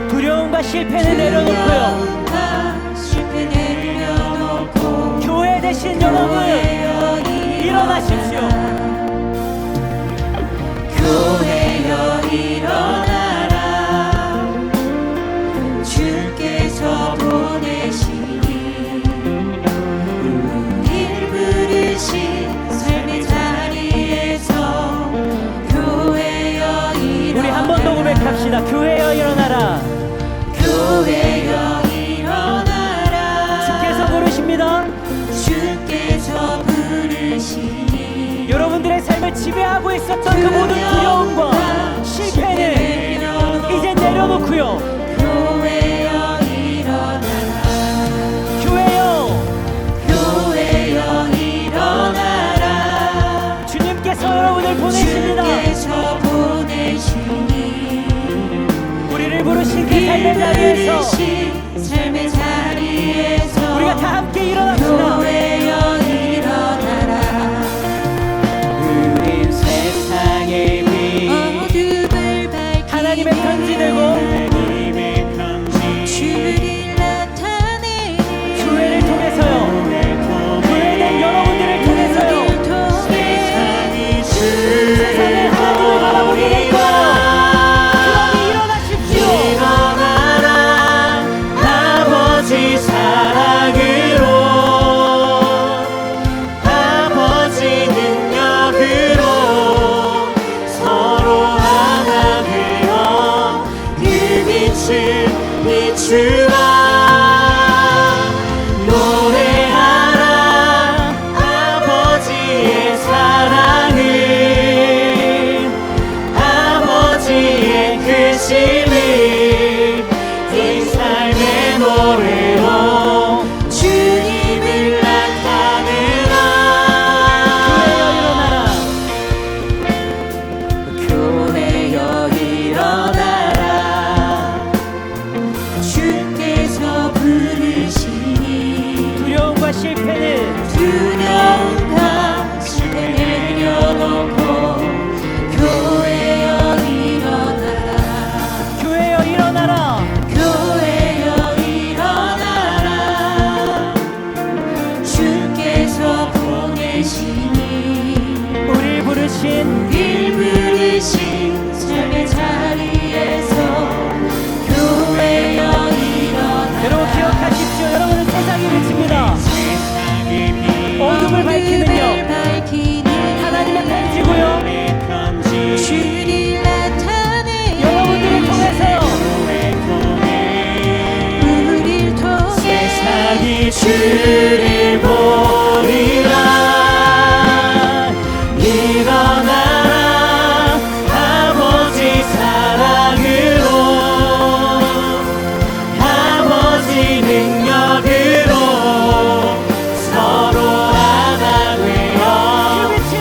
두려움과 실패는 내려놓고요. 교회 되신 여러분 일어나십시오. 교회여 일어나라. 주께서 보내시니 우릴 부르신 삶의 자리에서 교회여 일어나라. 우리 한 번 더 고백합시다. 교회여 일어나라. 교회여 일어나라. 주께서 부르십니다. 주께서 부르시니 여러분들의 삶을 지배하고 있었던 그 모든 두려움과 실패는 이제 내려놓고요. 교회여 일어나라. 교회여 교회여 일어나라. 주님께서 여러분을 보내십니다. 주께서 보내시니 우리를 부르신 그 삶의 자리에서 삶의 자리에서 우리가 다 함께 일어납시다. 교회여 일어나라. 우린 세상의 빛 어둠을 밝히는 하나님의 편지 들고 주를 나타내는 교회를 통해서요. 교회된 여러분들을 통해서요. 세상의 하나님을 바라보게 될 거예요. 그러니 일어나십시오. 일어나라. 아버지 사랑으로 아버지 능력으로 서로 하나 되어 그 빛을 비추라. 노래하라. 아버지의 사랑을 아버지의 크심을 이 삶의 노래로 주님을 나타내라. 교회여 일어나라. 주께서 부르시니 두려움과 실패는 두려움과 실패 내려놓고 교회여 일어나라. 교회여 일어나라. 교회여 일어나라. 주께서 보내시니 우리를 부르신 우릴 부르신 삶의 자리에서 교회여 일어나라. 여러분 기억하십시오. 여러분은 세상의 빛입니다. 어둠을 밝히는요 하나님의 편지고요. 주를 나타내 여러분들을 통해서요. 우릴 통해 세상이 주를 보리라. 일어나라. 아버지 사랑으로 아버지 능력으로 서로 하나 되어 그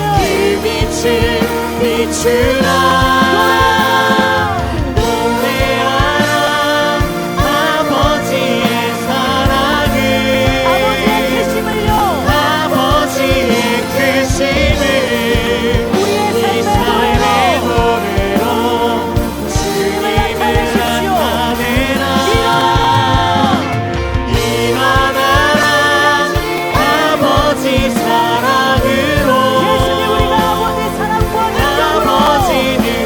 빛을 비추라. 노래하라. 아버지의 사랑을 아버지의 크심을요. 아버지의 크심을 우리의 이 삶의 노래로 주님을 나타내십시오. 나타내라. 일어나라. 아버지 사랑으로 예수님 우리가 아버지 사랑과 능력으로 아버지 능력으로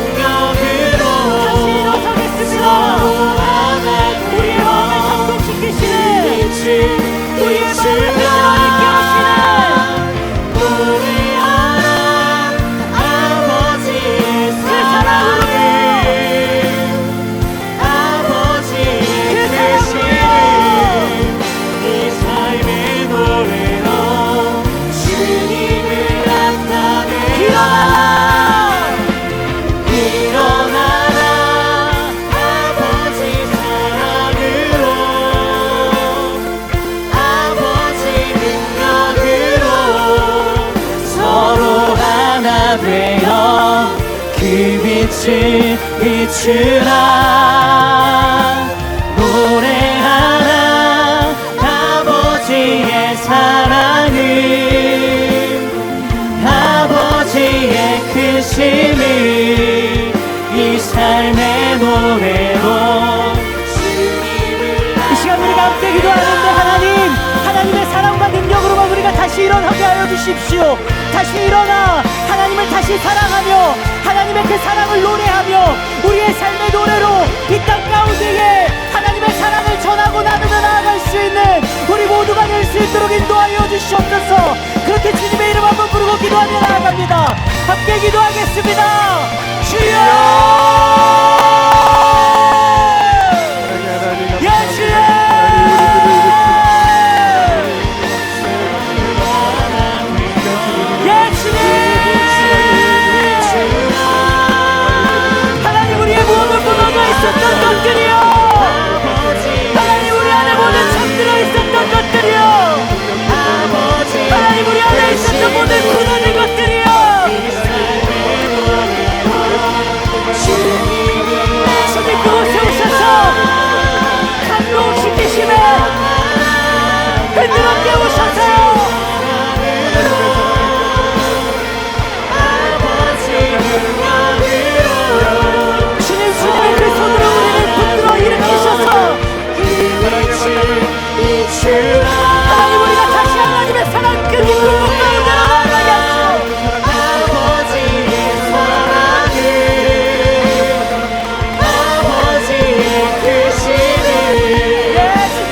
되어 그 빛을 비추라. 노래하라 아버지의 사랑을, 아버지의 크심을 이 삶의 노래로. 이 시간 우리가 함께 기도하는데 하나님의 사랑과 능력으로만 우리가 다시 일어나게 하여 주십시오. 다시 일어나 하나님을 다시 사랑하며 하나님의 그 사랑을 노래하며 우리의 삶의 노래로 이 땅 가운데에 하나님의 사랑을 전하고 나누며 나아갈 수 있는 우리 모두가 될 수 있도록 인도하여 주시옵소서. 그렇게 주님의 이름 한번 부르고 기도하며 나아갑니다. 함께 기도하겠습니다. 주여! 하나님 우리가 다시 하나님의 사랑 그 깊은 곳 가운데로 나아가게 하시오. 아버지의 사랑을, 아버지의 크심을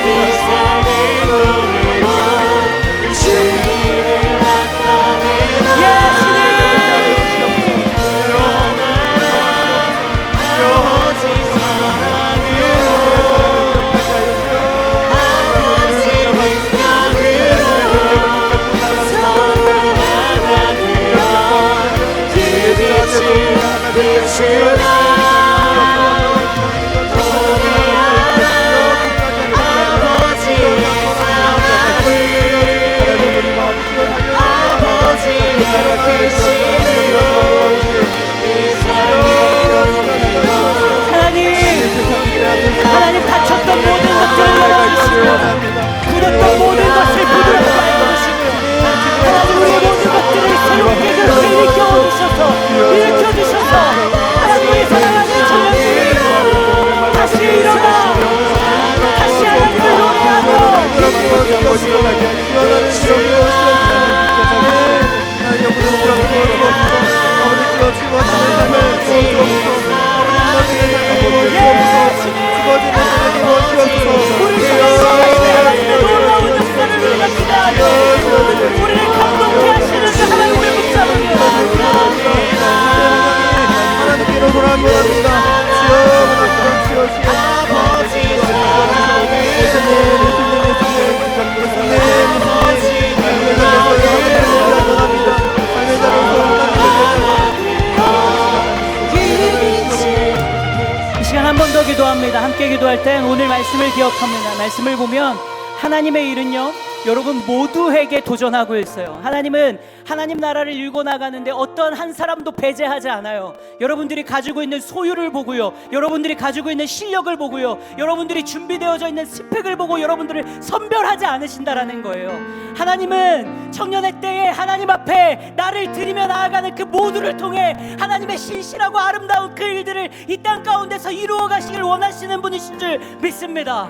이 삶의 노래로 주님을 나타내라. 아버지 하나님 다쳤던 모든 것들을 열어주시고 굳었던 모든 것을 부드럽게 해주시고 하나님 우리의 모든 것들을 새롭게 그렇게 일으켜주셔서 하나님의 사랑하는 자녀들이 다시 일어나 다시 하나님을 노래하며 우리를 감동케 하시는 그 하나님을 붙잡으며 하나님께로 돌아갑니다. 아버지 사랑을 이 시간 한 번 더 기도합니다. 함께 기도할 땐 오늘 말씀을 기억합니다. 말씀을 보면 하나님의 일은요 여러분 모두에게 도전하고 있어요. 하나님은 하나님 나라를 일궈 나가는데 어떤 한 사람도 배제하지 않아요. 여러분들이 가지고 있는 소유를 보고요, 여러분들이 가지고 있는 실력을 보고요, 여러분들이 준비되어져 있는 스펙을 보고 여러분들을 선별하지 않으신다라는 거예요. 하나님은 청년의 때에 하나님 앞에 나를 드리며 나아가는 그 모두를 통해 하나님의 신실하고 아름다운 그 일들을 이 땅 가운데서 이루어 가시길 원하시는 분이신 줄 믿습니다.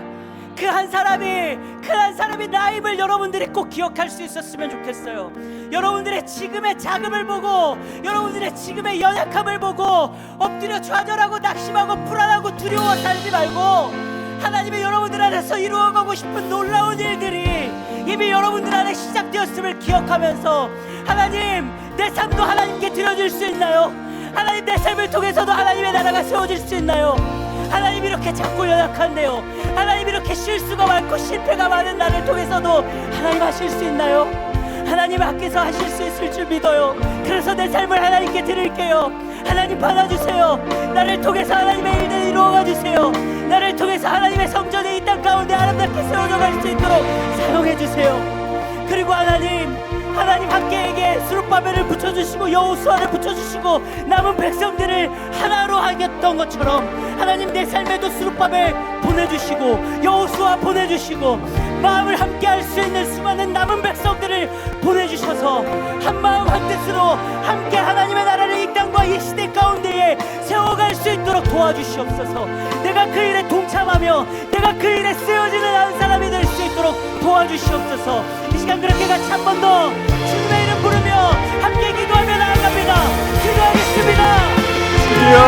그 한 사람이 나임을 여러분들이 꼭 기억할 수 있었으면 좋겠어요. 여러분들의 지금의 자금을 보고, 여러분들의 지금의 연약함을 보고 엎드려 좌절하고 낙심하고 불안하고 두려워 살지 말고 하나님이 여러분들 안에서 이루어가고 싶은 놀라운 일들이 이미 여러분들 안에 시작되었음을 기억하면서 하나님, 내 삶도 하나님께 드려질 수 있나요? 하나님, 내 삶을 통해서도 하나님의 나라가 세워질 수 있나요? 하나님, 이렇게 작고 연약한데요, 하나님 이렇게 실수가 많고 실패가 많은 나를 통해서도 하나님 하실 수 있나요? 하나님 앞에서 하실 수 있을 줄 믿어요. 그래서 내 삶을 하나님께 드릴게요. 하나님 받아주세요. 나를 통해서 하나님의 일들을 이루어가 주세요. 나를 통해서 하나님의 성전이 이 땅 가운데 아름답게 세워져 갈 수 있도록 사용해 주세요. 그리고 하나님 하나님 함께에게 스룹바벨을 붙여주시고 여호수아를 붙여주시고 남은 백성들을 하나로 하겠던 것처럼 하나님 내 삶에도 스룹바벨 보내주시고 여호수아 보내주시고 마음을 함께할 수 있는 수많은 남은 백성들을 보내주셔서 한마음 한뜻으로 함께 하나님의 나라를 이 땅과 이 시대 가운데에 세워갈 수 있도록 도와주시옵소서. 내가 그 일에 동참하며 내가 그 일에 쓰여지는 한 사람이 될 수 있도록 도와주시옵소서. 이 시간 그렇게 같이 한 번 더 주님의 이름 부르며 함께 기도하며 나아갑니다. 기도하겠습니다.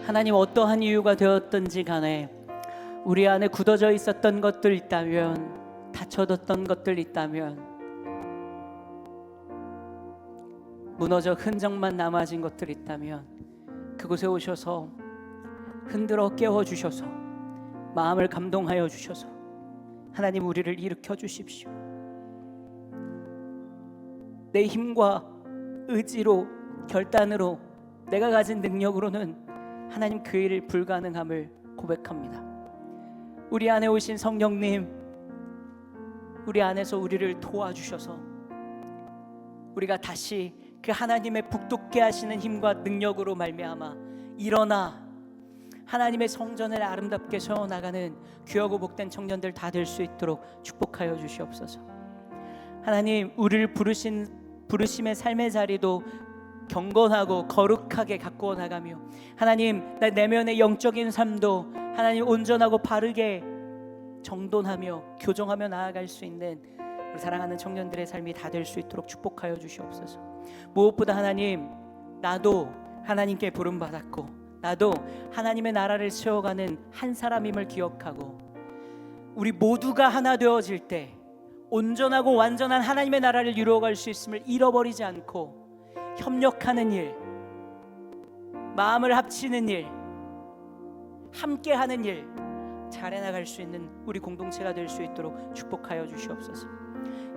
하나님 어떠한 이유가 되었든지 간에 우리 안에 굳어져 있었던 것들 있다면 닫혀뒀던 것들 있다면 무너져 흔적만 남아진 것들 있다면 그곳에 오셔서 흔들어 깨워주셔서 마음을 감동하여 주셔서 하나님 우리를 일으켜 주십시오. 내 힘과 의지로 결단으로 내가 가진 능력으로는 하나님 그 일을 불가능함을 고백합니다. 우리 안에 오신 성령님, 우리 안에서 우리를 도와주셔서 우리가 다시 그 하나님의 북돋게 하시는 힘과 능력으로 말미암아 일어나 하나님의 성전을 아름답게 세워나가는 귀하고 복된 청년들 다 될 수 있도록 축복하여 주시옵소서. 하나님 우리를 부르심의 삶의 자리도 경건하고 거룩하게 가꾸어 나가며 하나님 내 내면의 영적인 삶도 하나님 온전하고 바르게 정돈하며 교정하며 나아갈 수 있는 우리 사랑하는 청년들의 삶이 다 될 수 있도록 축복하여 주시옵소서. 무엇보다 하나님, 나도 하나님께 부름받았고 나도 하나님의 나라를 세워가는 한 사람임을 기억하고 우리 모두가 하나 되어질 때 온전하고 완전한 하나님의 나라를 이루어갈 수 있음을 잃어버리지 않고 협력하는 일, 마음을 합치는 일, 함께하는 일 잘해 나갈 수 있는 우리 공동체가 될 수 있도록 축복하여 주시옵소서.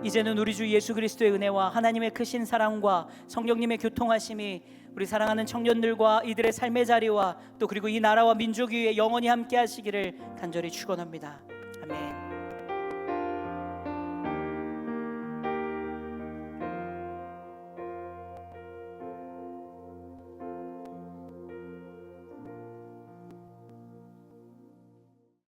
이제는 우리 주 예수 그리스도의 은혜와 하나님의 크신 사랑과 성령님의 교통하심이 우리 사랑하는 청년들과 이들의 삶의 자리와 또 그리고 이 나라와 민족 위에 영원히 함께 하시기를 간절히 축원합니다. 아멘.